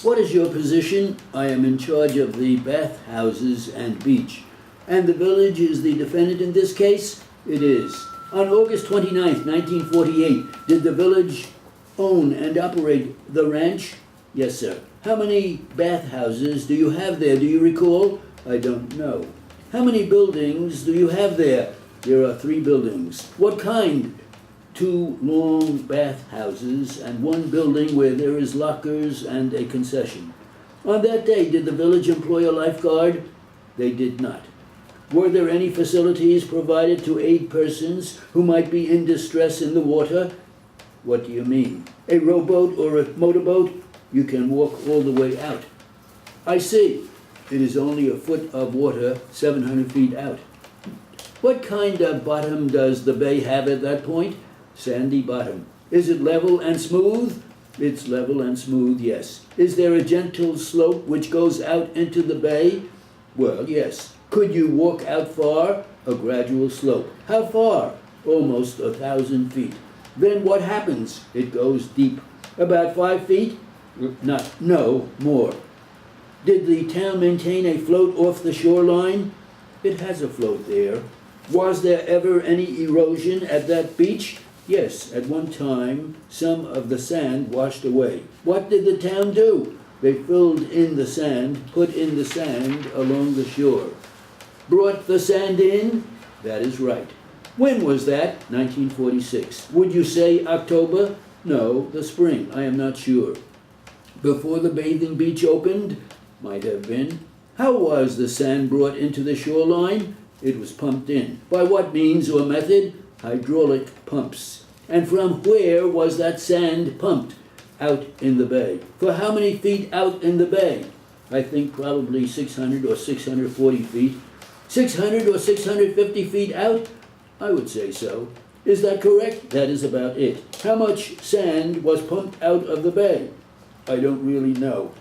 What is your position? I am in charge of the bathhouses and beach. And the village is the defendant in this case? It is. On August 29th, 1948, did the village own and operate the ranch? Yes, sir. How many bathhouses do you have there? Do you recall? I don't know. How many buildings do you have there? There are 3 buildings. What kind? 2 long bathhouses and 1 building where there is lockers and a concession. On that day, did the village employ a lifeguard? They did not. Were there any facilities provided to aid persons who might be in distress in the water? What do you mean? A rowboat or a motorboat? You can walk all the way out. I see. It is only a foot of water 700 feet out. What kind of bottom does the bay have at that point? Sandy bottom. Is it level and smooth? It's level and smooth, yes. Is there a gentle slope which goes out into the bay? Well, yes. Could you walk out far? A gradual slope. How far? Almost 1,000 feet. Then what happens? It goes deep. About 5 feet? No, more. Did the town maintain a float off the shoreline? It has a float there. Was there ever any erosion at that beach? Yes, at one time, some of the sand washed away. What did the town do? They filled in the sand, put in the sand along the shore. Brought the sand in? That is right. When was that? 1946. Would you say October? No, the spring. I am not sure. Before the bathing beach opened? Might have been. How was the sand brought into the shoreline? It was pumped in. By what means or method? Hydraulic pumps. And from where was that sand pumped? Out in the bay. For how many feet out in the bay? I think probably 600 or 640 feet. 600 or 650 feet out? I would say so. Is that correct? That is about it. How much sand was pumped out of the bay? I don't really know.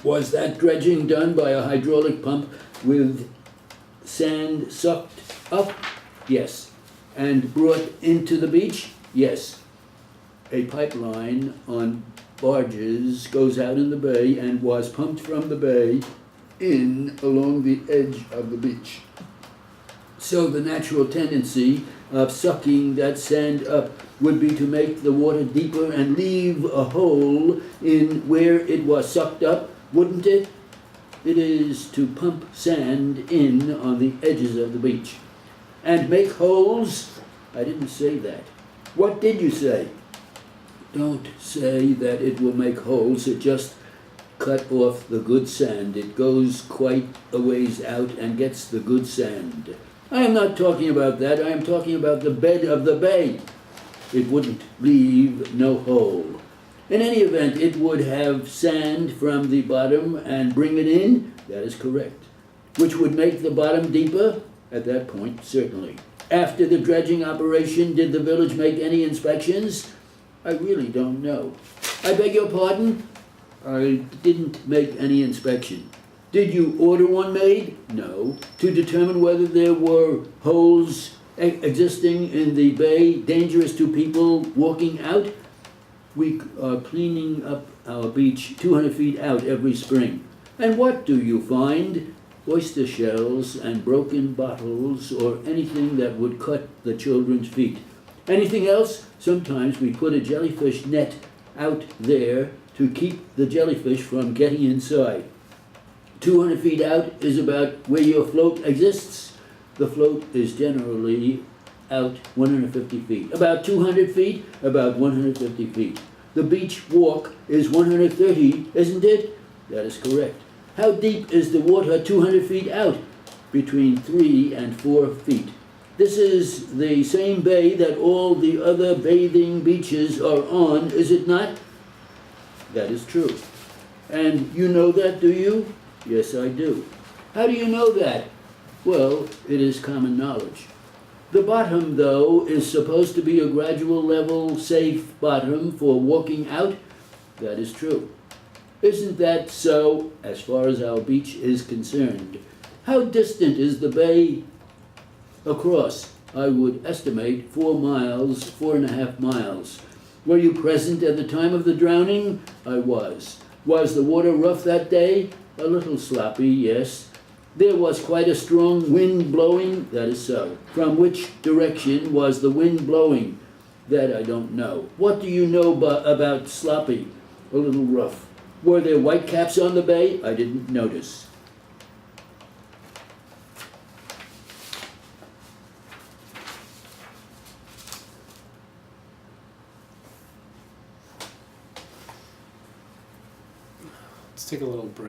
Was that dredging done by a hydraulic pump with sand sucked up? Yes. And brought into the beach? Yes. A pipeline on barges goes out in the bay and was pumped from the bay in along the edge of the beach. So the natural tendency of sucking that sand up would be to make the water deeper and leave a hole in where it was sucked up, wouldn't it? It is to pump sand in on the edges of the beach. And make holes? I didn't say that. What did you say? Don't say that it will make holes. It just cut off the good sand. It goes quite a ways out and gets the good sand. I am not talking about that. I am talking about the bed of the bay. It wouldn't leave no hole. In any event, it would have sand from the bottom and bring it in. That is correct. Which would make the bottom deeper? At that point, certainly. After the dredging operation, did the village make any inspections? I really don't know. I beg your pardon? I didn't make any inspection. Did you order one made? No. To determine whether there were holes existing in the bay dangerous to people walking out? We are cleaning up our beach 200 feet out every spring. And what do you find? Oyster shells and broken bottles or anything that would cut the children's feet. Anything else? Sometimes we put a jellyfish net out there to keep the jellyfish from getting inside. 200 feet out is about where your float exists. The float is generally out 150 feet. About 200 feet, about 150 feet. The beach walk is 130, isn't it? That is correct. How deep is the water 200 feet out? Between 3 and 4 feet. This is the same bay that all the other bathing beaches are on, is it not? That is true. And you know that, do you? Yes, I do. How do you know that? Well, it is common knowledge. The bottom, though, is supposed to be a gradual, level, safe bottom for walking out. That is true. Isn't that so, as far as our beach is concerned? How distant is the bay across? I would estimate 4 miles, 4.5 miles. Were you present at the time of the drowning? I was. Was the water rough that day? A little sloppy, yes. There was quite a strong wind blowing, that is so. From which direction was the wind blowing? That I don't know. What do you know about sloppy? A little rough. Were there white caps on the bay? I didn't notice. Let's take a little break.